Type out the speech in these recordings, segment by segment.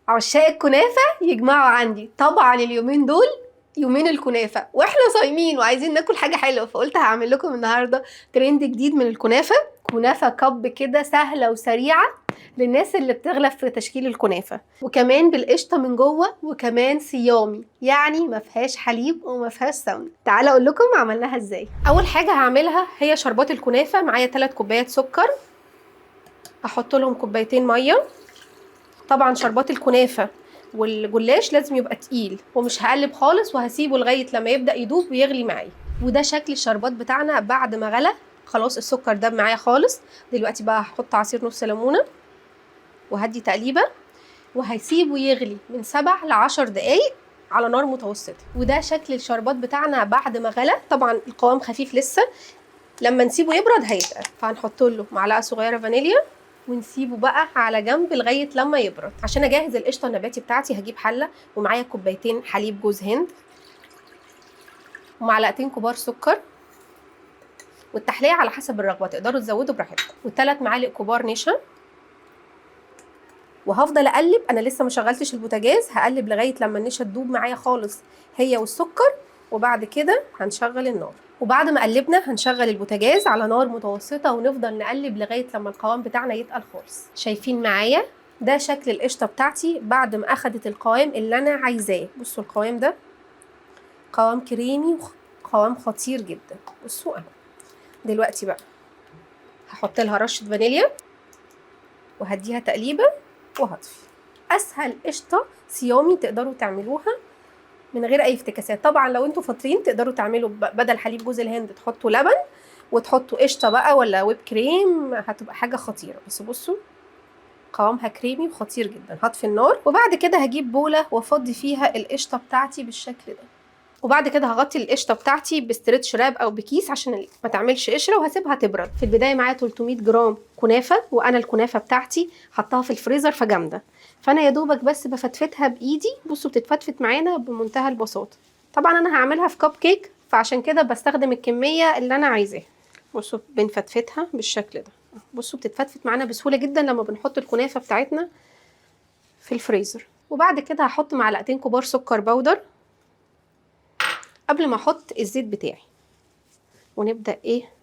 عشاق الكنافة يجمعوا عندي. طبعا اليومين دول يومين الكنافة واحنا صايمين وعايزين ناكل حاجة حلوة، فقلت هعمل لكم النهاردة ترند جديد من الكنافة. كنافة كب كده سهلة وسريعة للناس اللي بتغلب في تشكيل الكنافة، وكمان بالقشطة من جوه، وكمان صيامي يعني ما فيهاش حليب وما فيهاش سمنة. تعالى اقول لكم عملناها ازاي. اول حاجة هعملها هي شربات الكنافة. معايا 3 كوبايات سكر، هحط لهم كوبايتين مية. طبعا شربات الكنافه والجلاش لازم يبقى تقيل، ومش هقلب خالص وهسيبه لغايه لما يبدا يدوب ويغلي معايا. وده شكل الشربات بتاعنا بعد ما غلى خلاص. السكر داب معايا خالص. دلوقتي بقى هحط عصير نص ليمونه وهدي تقليبه، وهسيبه يغلي من 7 ل 10 دقايق على نار متوسطه. وده شكل الشربات بتاعنا بعد ما غلى. طبعا القوام خفيف لسه، لما نسيبه يبرد هيتقل. فهنحط له معلقه صغيره فانيليا ونسيبه بقى على جنب لغايه لما يبرد. عشان اجهز القشطه النباتي بتاعتي هجيب حله ومعايا كوبايتين حليب جوز هند ومعلقتين كبار سكر، والتحليه على حسب الرغبه تقدروا تزودوا براحتكم، و3 معالق كبار نشا. وهفضل اقلب. انا لسه ما شغلتش البوتاجاز، هقلب لغايه لما النشا تدوب معايا خالص هي والسكر، وبعد كده هنشغل النار. وبعد ما قلبنا هنشغل البوتاجاز على نار متوسطه ونفضل نقلب لغايه لما القوام بتاعنا يتقل خالص. شايفين معايا ده شكل القشطه بتاعتي بعد ما اخدت القوام اللي انا عايزاه. بصوا القوام ده قوام كريمي وقوام خطير جدا. بصوا اهو. دلوقتي بقى هحط لها رشه فانيليا وهديها تقليبه وهطفي. اسهل قشطه صيامي تقدروا تعملوها من غير اي افتكاسات. طبعا لو انتوا فاطرين تقدروا تعملوا بدل حليب جوز الهند تحطوا لبن وتحطوا قشطه بقى ولا ويب كريم، هتبقى حاجه خطيره. بس بصوا قوامها كريمي وخطير جدا. هطفي النار وبعد كده هجيب بوله وافضي فيها القشطه بتاعتي بالشكل ده. وبعد كده هغطي القشطه بتاعتي بستريتش راب او بكيس عشان ما تعملش قشره، وهسيبها تبرد. في البدايه معايا 300 جرام كنافه، وانا الكنافه بتاعتي حطاها في الفريزر فجامده، فانا يا دوبك بس بفتفتها بايدي. بصوا بتتفتفت معانا بمنتهى البساطه. طبعا انا هعملها في كب كيك فعشان كده بستخدم الكميه اللي انا عايزاها. بصوا بنفتفتها بالشكل ده. بصوا بتتفتفت معانا بسهوله جدا لما بنحط الكنافه بتاعتنا في الفريزر. وبعد كده هحط معلقتين كبار سكر بودر قبل ما احط الزيت بتاعي، ونبدا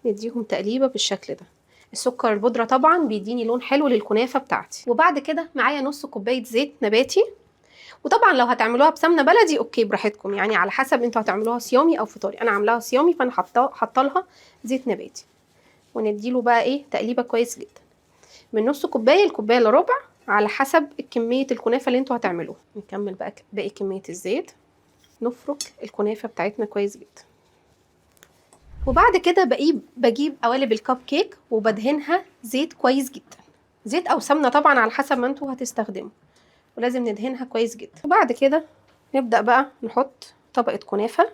نديهم تقليبه بالشكل ده. السكر البودره طبعا بيديني لون حلو للكنافه بتاعتي. وبعد كده معايا نص كوبايه زيت نباتي، وطبعا لو هتعملوها بسمنه بلدي اوكي براحتكم، يعني على حسب انتوا هتعملوها صيامي او فطاري. انا عاملاها صيامي فانا حاطه لها زيت نباتي. ونديله بقى تقليبه كويس جدا من نص كوبايه لكوبايه الا ربع على حسب كميه الكنافه اللي انتوا هتعملوها. نكمل بقى باقي كميه الزيت. نفرك الكنافه بتاعتنا كويس جدا. وبعد كده بجيب قوالب الكب كيك وبدهنها زيت كويس جدا، زيت او سمنه طبعا على حسب ما انتوا هتستخدموا، ولازم ندهنها كويس جدا. وبعد كده نبدا بقى نحط طبقه كنافه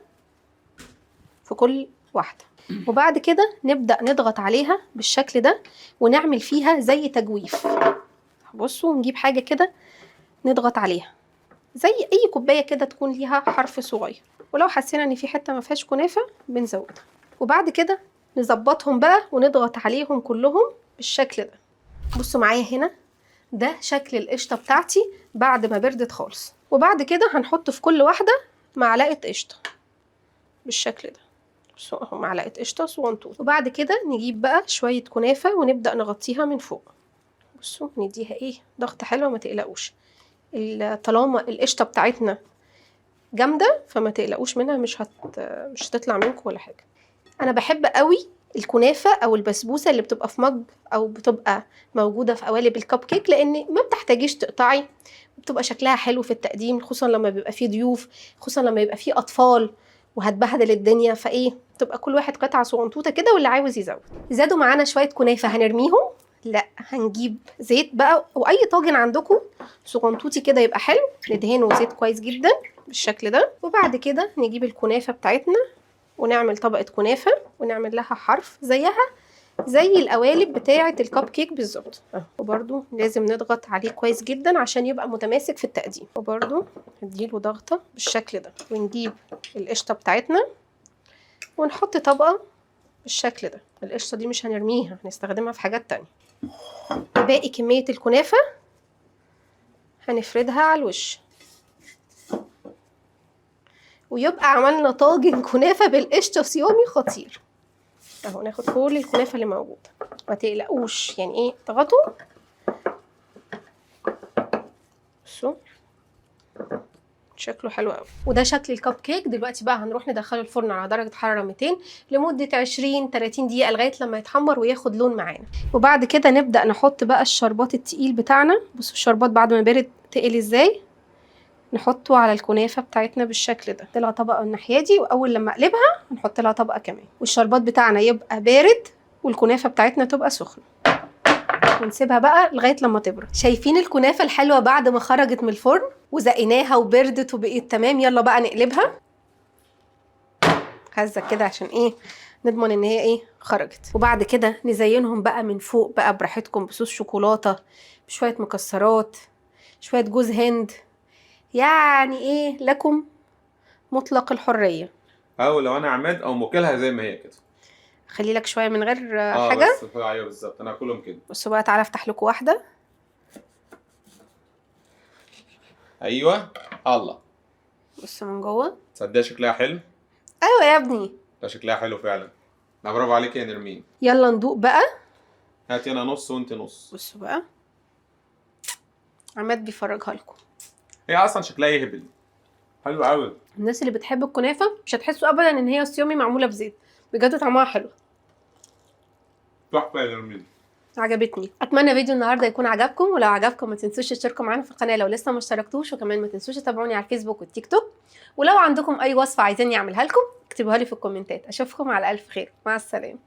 في كل واحده، وبعد كده نبدا نضغط عليها بالشكل ده ونعمل فيها زي تجويف. بصوا نجيب حاجه كده نضغط عليها زي اي كوبايه كده تكون ليها حرف صغير، ولو حسينا ان في حته ما فيهاش كنافه بنزودها. وبعد كده نظبطهم بقى ونضغط عليهم كلهم بالشكل ده. بصوا معايا هنا ده شكل القشطه بتاعتي بعد ما بردت خالص. وبعد كده هنحط في كل واحده معلقه قشطه بالشكل ده. بصوا اهو معلقه قشطه صغنطوطه. وبعد كده نجيب بقى شويه كنافه ونبدا نغطيها من فوق. بصوا نديها ضغطه حلوه، ما تقلقوش. طالما القشطه بتاعتنا جامده فما تقلقوش منها، مش هتطلع منكم ولا حاجه. انا بحب قوي الكنافه او البسبوسه اللي بتبقى في مج او بتبقى موجوده في قوالب الكب كيك، لان ما بتحتاجيش تقطعي، بتبقى شكلها حلو في التقديم، خصوصا لما بيبقى فيه ضيوف، خصوصا لما يبقى فيه اطفال وهتبهدل الدنيا. تبقى كل واحد قطعه صغنطوطه كده، واللي عاوز يزود. زادوا معانا شويه كنافه هنرميهم؟ لا، هنجيب زيت بقى واي طاجن عندكم صغنطوطي كده يبقى حلو، ندهنه زيت كويس جدا بالشكل ده. وبعد كده نجيب الكنافه بتاعتنا ونعمل طبقه كنافه ونعمل لها حرف زيها زي القوالب بتاعه الكب كيك بالظبط. وبرده لازم نضغط عليه كويس جدا عشان يبقى متماسك في التقديم. وبرده نديله ضغطه بالشكل ده، ونجيب القشطه بتاعتنا ونحط طبقه بالشكل ده. القشطه دي مش هنرميها، هنستخدمها في حاجات تانية. باقي كميه الكنافه هنفردها على الوش، ويبقى عملنا طاجن كنافه بالقشطه صيامي خطير. اهو ناخد كل الكنافه اللي موجوده، ما تقلقوش يعني ايه، اضغطوا. بصوا شكله حلو قوي. وده شكل الكب كيك. دلوقتي بقى هنروح ندخله الفرن على درجه حراره 200 لمده 20-30 دقيقه لغايه لما يتحمر وياخد لون معانا. وبعد كده نبدا نحط بقى الشربات التقيل بتاعنا. بصوا الشربات بعد ما برد تقل ازاي، نحطه على الكنافه بتاعتنا بالشكل ده. لها طبقه الناحيه دي، واول لما اقلبها هنحط لها طبقه كمان، والشربات بتاعنا يبقى بارد والكنافه بتاعتنا تبقى سخنه، ونسيبها بقى لغايه لما تبرد. شايفين الكنافه الحلوه بعد ما خرجت من الفرن وزقيناها وبردت وبقيت تمام؟ يلا بقى نقلبها هزه كده عشان ايه نضمن ان هي ايه خرجت. وبعد كده نزينهم بقى من فوق بقى براحتكم بصوص شوكولاته، بشويه مكسرات، شويه جوز هند، يعني ايه لكم مطلق الحريه. او لو انا عماد او موكلها زي ما هي كده. خلي لك شويه من غير حاجه. بس ايوه بالظبط، انا هاكلهم كده. بصوا بقى، تعالى افتح لكم واحده. ايوه الله، بصوا من جوه. تصدق شكلها حلو. ايوه يا ابني، ده شكلها حلو فعلا. لا برافو عليك يا نرمين. يلا ندوق بقى. هاتي انا نص وانت نص. بصوا بقى، عماد بيفرجها لكم. هي اصلا شكلها يهبل، حلو قوي. الناس اللي بتحب الكنافه مش هتحسوا ابدا ان هي صيامي معموله بزيت، بجد طعمها حلو. تحفه يا نرمين، عجبتني. اتمنى فيديو النهارده يكون عجبكم، ولو عجبكم ما تنسوش تشتركوا معانا في القناه لو لسه ما اشتركتوش، وكمان ما تنسوش تتابعوني على الفيسبوك والتيك توك. ولو عندكم اي وصفه عايزيني اعملها لكم اكتبوها لي في الكومنتات. اشوفكم على الف خير، مع السلامه.